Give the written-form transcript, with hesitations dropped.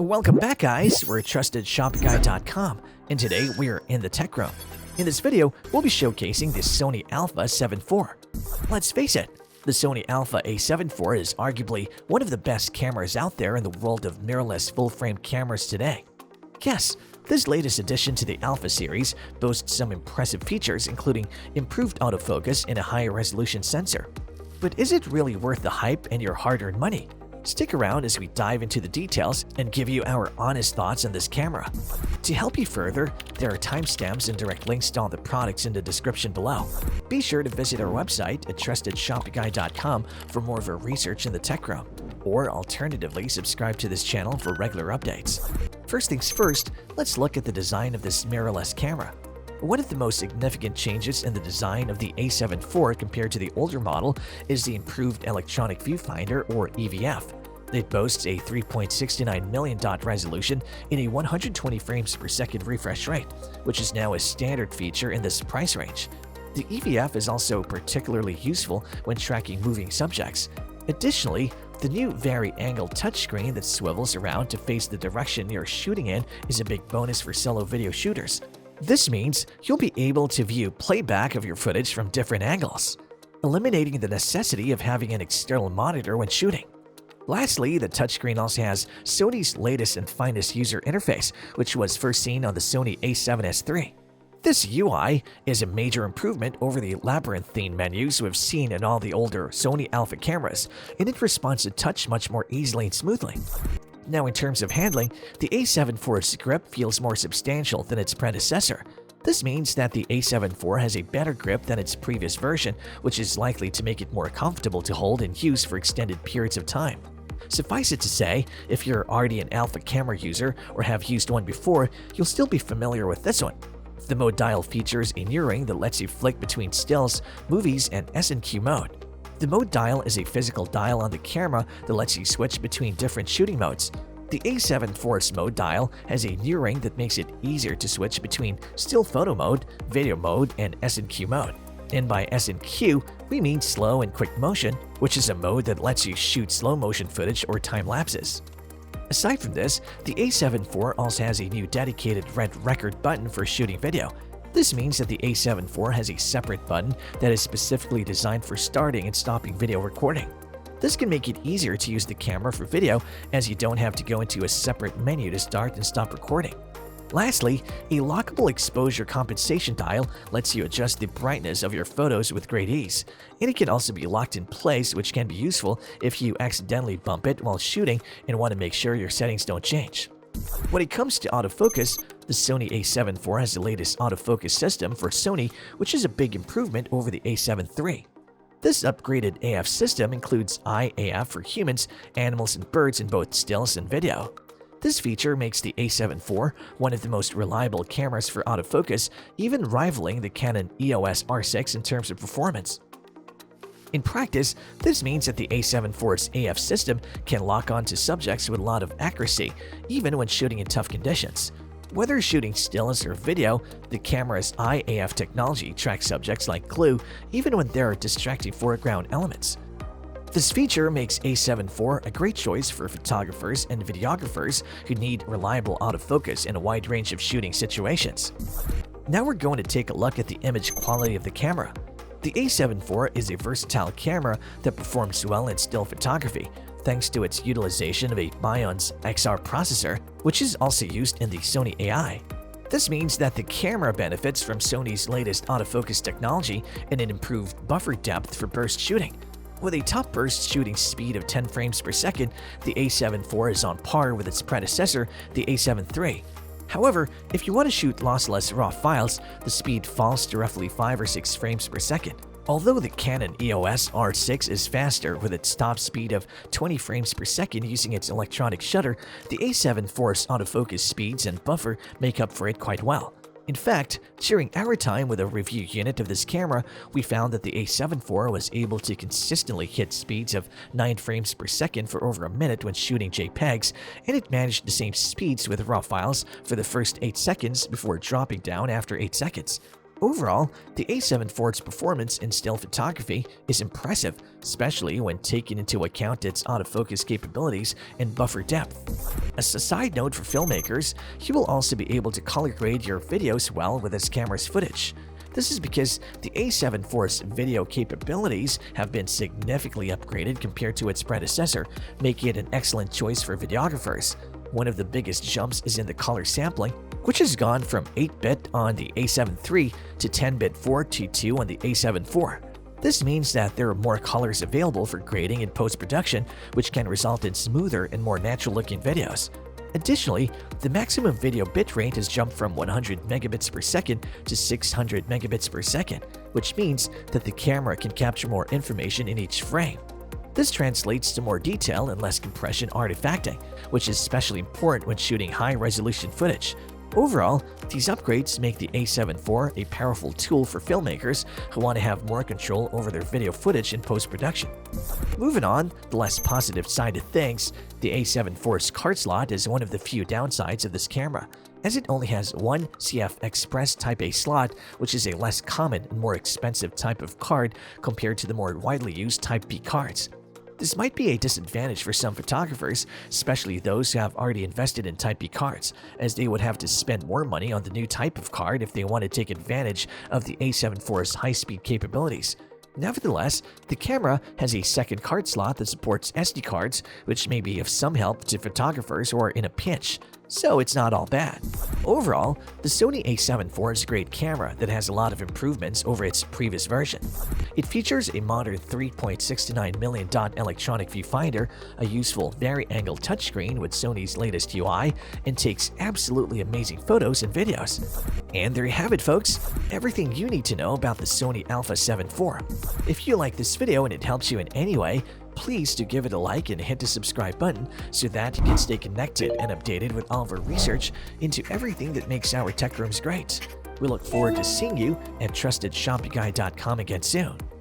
Welcome back, guys. We're trustedshopguy.com, and today we're in the tech room. In this video, we'll be showcasing the Sony Alpha A7 IV. Let's face it, the Sony Alpha A7 IV is arguably one of the best cameras out there in the world of mirrorless full-frame cameras today. Yes, this latest addition to the Alpha series boasts some impressive features, including improved autofocus and a higher resolution sensor. But is it really worth the hype and your hard-earned money? Stick around as we dive into the details and give you our honest thoughts on this camera. To help you further, there are timestamps and direct links to all the products in the description below. Be sure to visit our website at trustedshopguy.com for more of our research in the tech realm, or alternatively subscribe to this channel for regular updates. First things first, let's look at the design of this mirrorless camera. One of the most significant changes in the design of the A7 IV compared to the older model is the improved electronic viewfinder, or EVF. It boasts a 3.69 million dot resolution in a 120 frames per second refresh rate, which is now a standard feature in this price range. The EVF is also particularly useful when tracking moving subjects. Additionally, the new vari-angle touchscreen that swivels around to face the direction you're shooting in is a big bonus for solo video shooters. This means you'll be able to view playback of your footage from different angles, eliminating the necessity of having an external monitor when shooting. Lastly, the touchscreen also has Sony's latest and finest user interface, which was first seen on the Sony A7S III. This UI is a major improvement over the labyrinthine menus we've seen in all the older Sony Alpha cameras, and it responds to touch much more easily and smoothly. Now, in terms of handling, the A7 IV's grip feels more substantial than its predecessor. This means that the A7 IV has a better grip than its previous version, which is likely to make it more comfortable to hold and use for extended periods of time. Suffice it to say, if you're already an Alpha camera user or have used one before, you'll still be familiar with this one. The mode dial features a new ring that lets you flick between stills, movies, and S&Q mode. The mode dial is a physical dial on the camera that lets you switch between different shooting modes. The A7 IV's mode dial has a new ring that makes it easier to switch between still photo mode, video mode, and S&Q mode. And by S&Q, we mean slow and quick motion, which is a mode that lets you shoot slow motion footage or time lapses. Aside from this, the A7 IV also has a new dedicated red record button for shooting video. This means that the A7 IV has a separate button that is specifically designed for starting and stopping video recording. This can make it easier to use the camera for video, as you don't have to go into a separate menu to start and stop recording. Lastly, a lockable exposure compensation dial lets you adjust the brightness of your photos with great ease, and it can also be locked in place, which can be useful if you accidentally bump it while shooting and want to make sure your settings don't change. When it comes to autofocus, the Sony A7 IV has the latest autofocus system for Sony, which is a big improvement over the A7 III. This upgraded AF system includes IAF for humans, animals, and birds in both stills and video. This feature makes the A7 IV one of the most reliable cameras for autofocus, even rivaling the Canon EOS R6 in terms of performance. In practice, this means that the A7 IV's AF system can lock onto subjects with a lot of accuracy, even when shooting in tough conditions. Whether shooting stills or video, the camera's IAF technology tracks subjects like glue, even when there are distracting foreground elements. This feature makes A7 IV a great choice for photographers and videographers who need reliable autofocus in a wide range of shooting situations. Now we're going to take a look at the image quality of the camera. The A7 IV is a versatile camera that performs well in still photography, thanks to its utilization of a Bion's XR processor, which is also used in the Sony AI. This means that the camera benefits from Sony's latest autofocus technology and an improved buffer depth for burst shooting. With a top burst shooting speed of 10 frames per second, the A7 IV is on par with its predecessor, the A7 III. However, if you want to shoot lossless RAW files, the speed falls to roughly 5 or 6 frames per second. Although the Canon EOS R6 is faster with its top speed of 20 frames per second using its electronic shutter, the A7 IV's autofocus speeds and buffer make up for it quite well. In fact, during our time with a review unit of this camera, we found that the A7 IV was able to consistently hit speeds of 9 frames per second for over a minute when shooting JPEGs, and it managed the same speeds with RAW files for the first 8 seconds before dropping down after 8 seconds. Overall, the A7 IV's performance in still photography is impressive, especially when taking into account its autofocus capabilities and buffer depth. As a side note for filmmakers, you will also be able to color grade your videos well with this camera's footage. This is because the A7 IV's video capabilities have been significantly upgraded compared to its predecessor, making it an excellent choice for videographers. One of the biggest jumps is in the color sampling, which has gone from 8-bit on the A7 III to 10-bit 422 on the A7 IV. This means that there are more colors available for grading and post-production, which can result in smoother and more natural-looking videos. Additionally, the maximum video bitrate has jumped from 100 megabits per second to 600 megabits per second, which means that the camera can capture more information in each frame. This translates to more detail and less compression artifacting, which is especially important when shooting high-resolution footage. Overall, these upgrades make the A7 IV a powerful tool for filmmakers who want to have more control over their video footage in post-production. Moving on, the less positive side of things, the A7 IV's card slot is one of the few downsides of this camera, as it only has one CF Express Type A slot, which is a less common and more expensive type of card compared to the more widely used Type B cards. This might be a disadvantage for some photographers, especially those who have already invested in Type B cards, as they would have to spend more money on the new type of card if they want to take advantage of the A7 IV's high-speed capabilities. Nevertheless, the camera has a second card slot that supports SD cards, which may be of some help to photographers who are in a pinch, so it's not all bad. Overall, the Sony A7 IV is a great camera that has a lot of improvements over its previous version. It features a modern 3.69 million dot electronic viewfinder, a useful vari-angle touchscreen with Sony's latest UI, and takes absolutely amazing photos and videos. And there you have it, folks, everything you need to know about the Sony Alpha A7 IV. If you like this video and it helps you in any way, please do give it a like and hit the subscribe button so that you can stay connected and updated with all of our research into everything that makes our tech rooms great. We look forward to seeing you at TrustedShoppingGuide.com again soon.